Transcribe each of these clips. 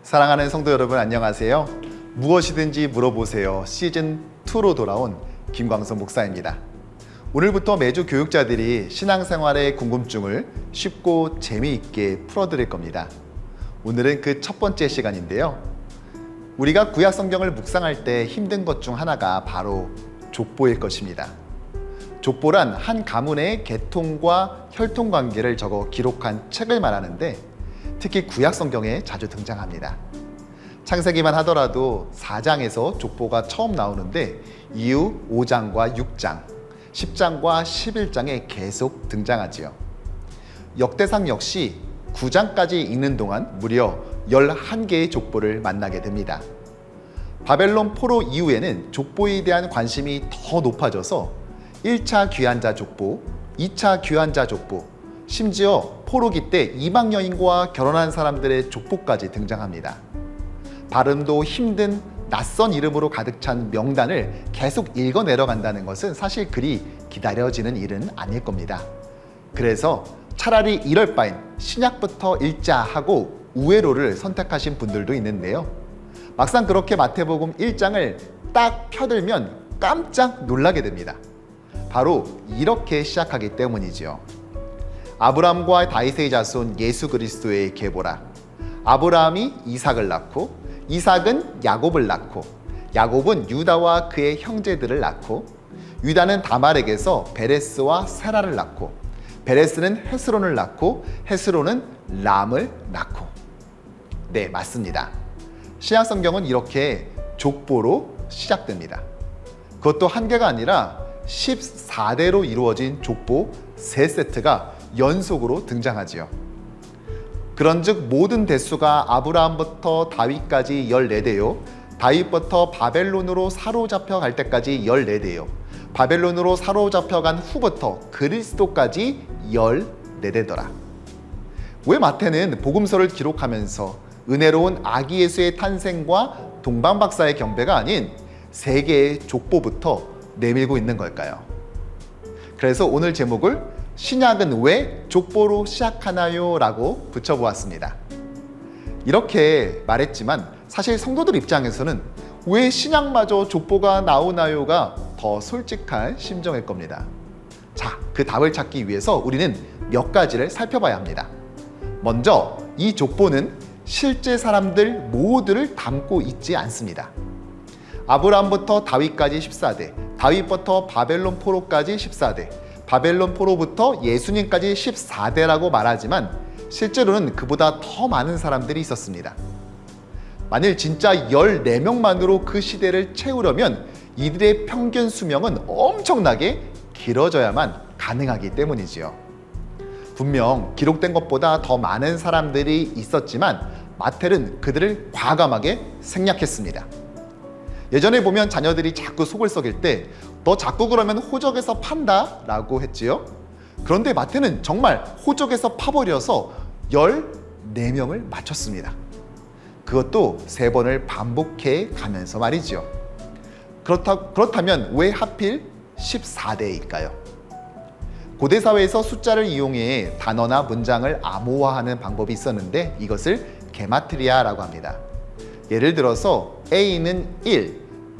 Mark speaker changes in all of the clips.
Speaker 1: 사랑하는 성도 여러분, 안녕하세요. 무엇이든지 물어보세요 시즌2로 돌아온 김광석 목사입니다. 오늘부터 매주 교육자들이 신앙생활의 궁금증을 쉽고 재미있게 풀어드릴 겁니다. 오늘은 그 첫 번째 시간인데요. 우리가 구약 성경을 묵상할 때 힘든 것 중 하나가 바로 족보일 것입니다. 족보란 한 가문의 계통과 혈통 관계를 적어 기록한 책을 말하는데 특히 구약 성경에 자주 등장합니다. 창세기만 하더라도 4장에서 족보가 처음 나오는데 이후 5장과 6장, 10장과 11장에 계속 등장하지요. 역대상 역시 9장까지 읽는 동안 무려 11개의 족보를 만나게 됩니다. 바벨론 포로 이후에는 족보에 대한 관심이 더 높아져서 1차 귀환자 족보, 2차 귀환자 족보, 심지어 포로기 때 이방 여인과 결혼한 사람들의 족보까지 등장합니다. 발음도 힘든 낯선 이름으로 가득 찬 명단을 계속 읽어 내려간다는 것은 사실 그리 기다려지는 일은 아닐 겁니다. 그래서 차라리 이럴 바엔 신약부터 읽자 하고 우회로를 선택하신 분들도 있는데요. 막상 그렇게 마태복음 1장을 딱 펴들면 깜짝 놀라게 됩니다. 바로 이렇게 시작하기 때문이지요. 아브라함과 다윗의 자손 예수 그리스도의 계보라. 아브라함이 이삭을 낳고 이삭은 야곱을 낳고 야곱은 유다와 그의 형제들을 낳고 유다는 다말에게서 베레스와 세라를 낳고 베레스는 헤스론을 낳고 헤스론은 람을 낳고. 네, 맞습니다. 신약 성경은 이렇게 족보로 시작됩니다. 그것도 한 개가 아니라 14대로 이루어진 족보 3세트가 연속으로 등장하지요. 그런즉 모든 대수가 아브라함부터 다윗까지 14대요, 다윗부터 바벨론으로 사로잡혀 갈 때까지 14대요, 바벨론으로 사로잡혀 간 후부터 그리스도까지 14대더라. 왜 마태는 복음서를 기록하면서 은혜로운 아기 예수의 탄생과 동방박사의 경배가 아닌 3개의 족보부터 내밀고 있는 걸까요? 그래서 오늘 제목을 신약은 왜 족보로 시작하나요? 라고 붙여보았습니다. 이렇게 말했지만 사실 성도들 입장에서는 왜 신약마저 족보가 나오나요가 더 솔직한 심정일 겁니다. 자, 그 답을 찾기 위해서 우리는 몇 가지를 살펴봐야 합니다. 먼저 이 족보는 실제 사람들 모두를 담고 있지 않습니다. 아브라함부터 다윗까지 14대, 다윗부터 바벨론 포로까지 14대, 바벨론 포로부터 예수님까지 14대라고 말하지만 실제로는 그보다 더 많은 사람들이 있었습니다. 만일 진짜 14명만으로 그 시대를 채우려면 이들의 평균 수명은 엄청나게 길어져야만 가능하기 때문이지요. 분명 기록된 것보다 더 많은 사람들이 있었지만 마태는 그들을 과감하게 생략했습니다. 예전에 보면 자녀들이 자꾸 속을 썩일 때 너 자꾸 그러면 호적에서 판다 라고 했지요. 그런데 마태는 정말 호적에서 파버려서 14명을 맞췄습니다. 그것도 3번을 반복해 가면서 말이죠. 그렇다면 왜 하필 14대일까요? 고대 사회에서 숫자를 이용해 단어나 문장을 암호화하는 방법이 있었는데 이것을 게마트리아라고 합니다. 예를 들어서 A는 1,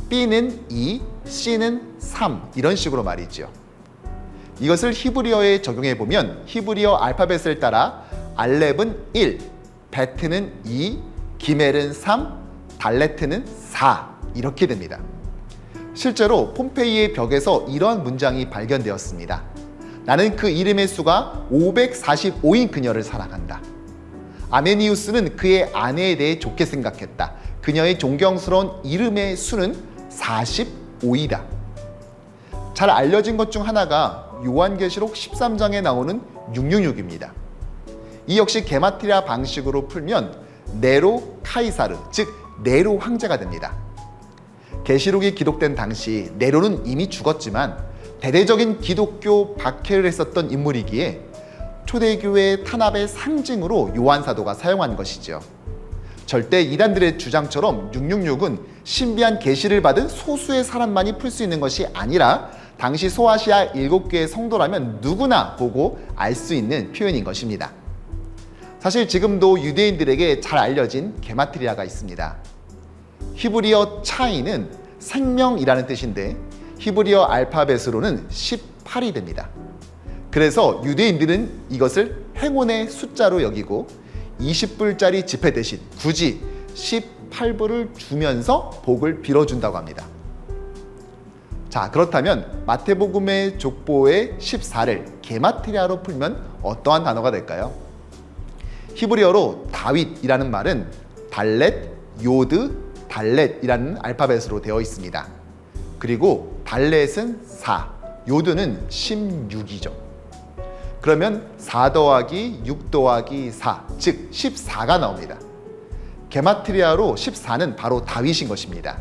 Speaker 1: B는 2, C는 3 이런 식으로 말이죠. 이것을 히브리어에 적용해보면 히브리어 알파벳을 따라 알렙은 1, 베트는 2, 기멜은 3, 달레트는 4 이렇게 됩니다. 실제로 폼페이의 벽에서 이러한 문장이 발견되었습니다. 나는 그 이름의 수가 545인 그녀를 사랑한다. 아메니우스는 그의 아내에 대해 좋게 생각했다. 그녀의 존경스러운 이름의 수는 45이다. 잘 알려진 것 중 하나가 요한계시록 13장에 나오는 666입니다. 이 역시 게마트리아 방식으로 풀면 네로 카이사르, 즉 네로 황제가 됩니다. 계시록이 기록된 당시 네로는 이미 죽었지만 대대적인 기독교 박해를 했었던 인물이기에 초대교회 탄압의 상징으로 요한 사도가 사용한 것이죠. 절대 이단들의 주장처럼 666은 신비한 계시를 받은 소수의 사람만이 풀 수 있는 것이 아니라 당시 소아시아 7개의 성도라면 누구나 보고 알 수 있는 표현인 것입니다. 사실 지금도 유대인들에게 잘 알려진 게마트리아가 있습니다. 히브리어 차이는 생명이라는 뜻인데 히브리어 알파벳으로는 18이 됩니다. 그래서 유대인들은 이것을 행운의 숫자로 여기고 20불짜리 지폐 대신 굳이 18불을 주면서 복을 빌어준다고 합니다. 자, 그렇다면 마태복음의 족보의 14를 게마트리아로 풀면 어떠한 단어가 될까요? 히브리어로 다윗이라는 말은 달렛, 요드, 달렛이라는 알파벳으로 되어 있습니다. 그리고 달렛은 4, 요드는 16이죠. 그러면 4 더하기 6 더하기 4, 즉 14가 나옵니다. 게마트리아로 14는 바로 다윗인 것입니다.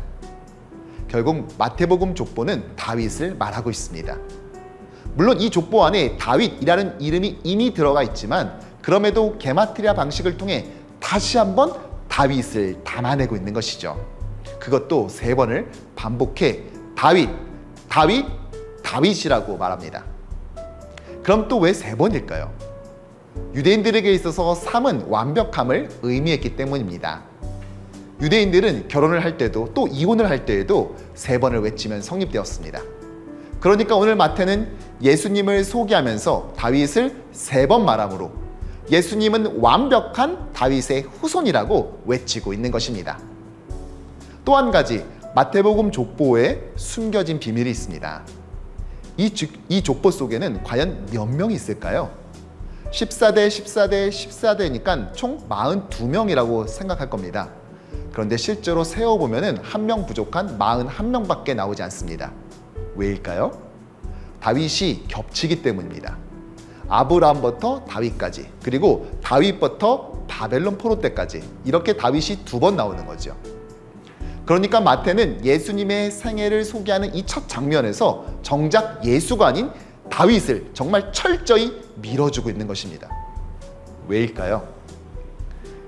Speaker 1: 결국 마태복음 족보는 다윗을 말하고 있습니다. 물론 이 족보 안에 다윗이라는 이름이 이미 들어가 있지만 그럼에도 게마트리아 방식을 통해 다시 한번 다윗을 담아내고 있는 것이죠. 그것도 3번을 반복해 다윗, 다윗, 다윗이라고 말합니다. 그럼 또 왜 3번일까요? 유대인들에게 있어서 3은 완벽함을 의미했기 때문입니다. 유대인들은 결혼을 할 때도 또 이혼을 할 때에도 3번을 외치면 성립되었습니다. 그러니까 오늘 마태는 예수님을 소개하면서 다윗을 3번 말함으로 예수님은 완벽한 다윗의 후손이라고 외치고 있는 것입니다. 또 한 가지 마태복음 족보에 숨겨진 비밀이 있습니다. 이 족보 속에는 과연 몇 명이 있을까요? 14대, 14대, 14대니까 총 42명이라고 생각할 겁니다. 그런데 실제로 세어보면 1명 부족한 41명밖에 나오지 않습니다. 왜일까요? 다윗이 겹치기 때문입니다. 아브라함부터 다윗까지, 그리고 다윗부터 바벨론 포로 때까지 이렇게 다윗이 2번 나오는 거죠. 그러니까 마태는 예수님의 생애를 소개하는 이 첫 장면에서 정작 예수가 아닌 다윗을 정말 철저히 밀어주고 있는 것입니다. 왜일까요?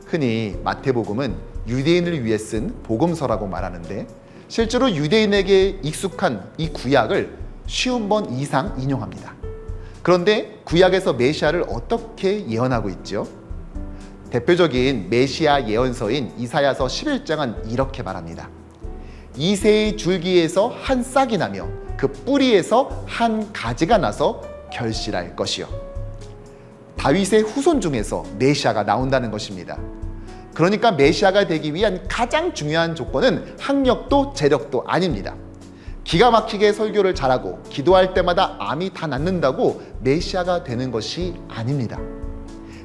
Speaker 1: 흔히 마태복음은 유대인을 위해 쓴 복음서라고 말하는데 실제로 유대인에게 익숙한 이 구약을 50번 이상 인용합니다. 그런데 구약에서 메시아를 어떻게 예언하고 있죠? 대표적인 메시아 예언서인 이사야서 11장은 이렇게 말합니다. 이새의 줄기에서 한 싹이 나며 그 뿌리에서 한 가지가 나서 결실할 것이요. 다윗의 후손 중에서 메시아가 나온다는 것입니다. 그러니까 메시아가 되기 위한 가장 중요한 조건은 학력도 재력도 아닙니다. 기가 막히게 설교를 잘하고 기도할 때마다 암이 다 낫는다고 메시아가 되는 것이 아닙니다.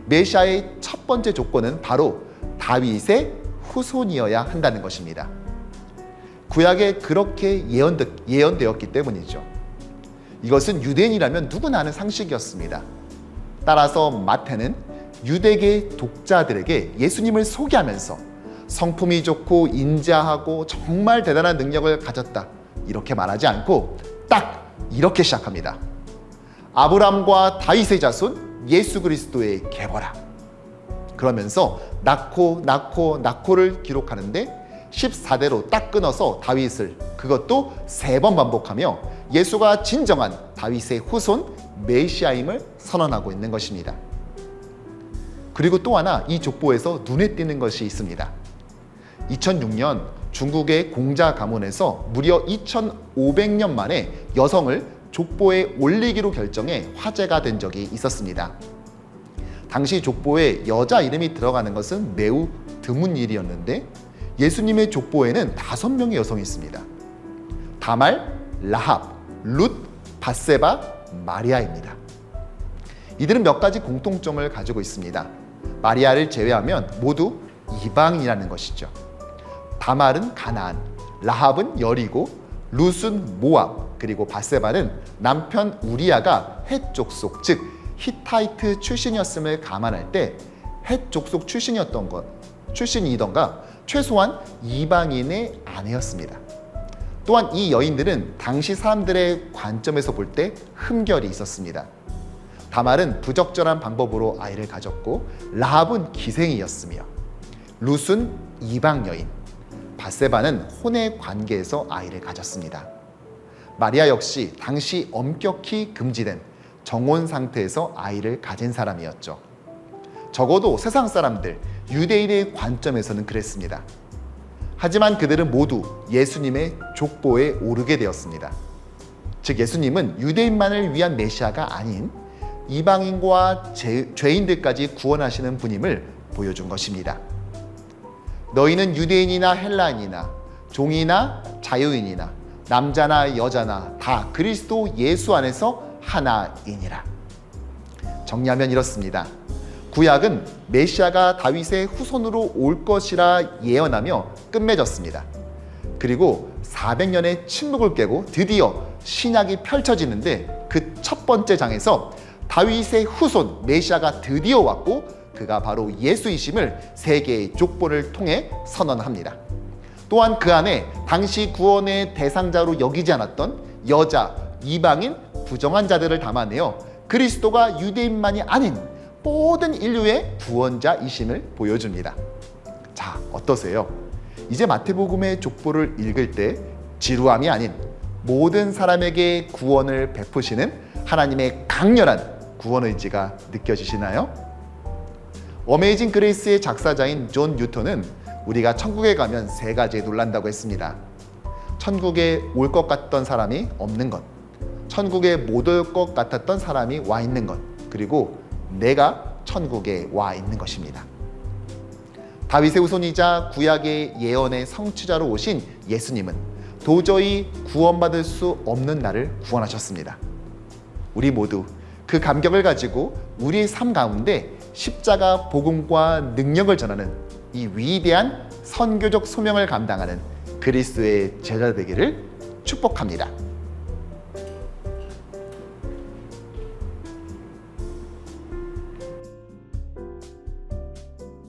Speaker 1: 메시아의 첫 번째 조건은 바로 다윗의 후손이어야 한다는 것입니다. 구약에 그렇게 예언되었기 때문이죠. 이것은 유대인이라면 누구나 아는 상식이었습니다. 따라서 마태는 유대계 독자들에게 예수님을 소개하면서 성품이 좋고 인자하고 정말 대단한 능력을 가졌다 이렇게 말하지 않고 딱 이렇게 시작합니다. 아브라함과 다윗의 자손 예수 그리스도의 계보라. 그러면서 낳고를 기록하는데 14대로 딱 끊어서 다윗을 그것도 3번 반복하며 예수가 진정한 다윗의 후손 메시아임을 선언하고 있는 것입니다. 그리고 또 하나 이 족보에서 눈에 띄는 것이 있습니다. 2006년 중국의 공자 가문에서 무려 2500년 만에 여성을 족보에 올리기로 결정해 화제가 된 적이 있었습니다. 당시 족보에 여자 이름이 들어가는 것은 매우 드문 일이었는데 예수님의 족보에는 5명의 여성이 있습니다. 다말, 라합, 룻, 밧세바, 마리아입니다. 이들은 몇 가지 공통점을 가지고 있습니다. 마리아를 제외하면 모두 이방인이라는 것이죠. 다말은 가나안, 라합은 여리고, 룻은 모압, 그리고 밧세바는 남편 우리아가 헷 족속, 즉 히타이트 출신이었음을 감안할 때 헷 족속 출신이던가 최소한 이방인의 아내였습니다. 또한 이 여인들은 당시 사람들의 관점에서 볼 때 흠결이 있었습니다. 다말은 부적절한 방법으로 아이를 가졌고 라합은 기생이었으며 룻은 이방 여인, 밧세바는 혼의 관계에서 아이를 가졌습니다. 마리아 역시 당시 엄격히 금지된 정혼 상태에서 아이를 가진 사람이었죠. 적어도 세상 사람들, 유대인의 관점에서는 그랬습니다. 하지만 그들은 모두 예수님의 족보에 오르게 되었습니다. 즉 예수님은 유대인만을 위한 메시아가 아닌 이방인과 죄인들까지 구원하시는 분임을 보여준 것입니다. 너희는 유대인이나 헬라인이나 종이나 자유인이나 남자나 여자나 다 그리스도 예수 안에서 하나이니라. 정리하면 이렇습니다. 구약은 메시아가 다윗의 후손으로 올 것이라 예언하며 끝맺었습니다. 그리고 400년의 침묵을 깨고 드디어 신약이 펼쳐지는데 그 첫 번째 장에서 다윗의 후손 메시아가 드디어 왔고 그가 바로 예수이심을 세계의 족보를 통해 선언합니다. 또한 그 안에 당시 구원의 대상자로 여기지 않았던 여자, 이방인, 부정한 자들을 담아내어 그리스도가 유대인만이 아닌 모든 인류의 구원자이심을 보여줍니다. 자, 어떠세요? 이제 마태복음의 족보를 읽을 때 지루함이 아닌 모든 사람에게 구원을 베푸시는 하나님의 강렬한 구원 의지가 느껴지시나요? 어메이징 그레이스의 작사자인 존 뉴턴은 우리가 천국에 가면 세 가지에 놀란다고 했습니다. 천국에 올 것 같던 사람이 없는 것, 천국에 못 올 것 같았던 사람이 와 있는 것, 그리고 내가 천국에 와 있는 것입니다. 다윗의 후손이자 구약의 예언의 성취자로 오신 예수님은 도저히 구원받을 수 없는 나를 구원하셨습니다. 우리 모두 그 감격을 가지고 우리의 삶 가운데 십자가 복음과 능력을 전하는 이 위대한 선교적 소명을 감당하는 그리스도의 제자 되기를 축복합니다.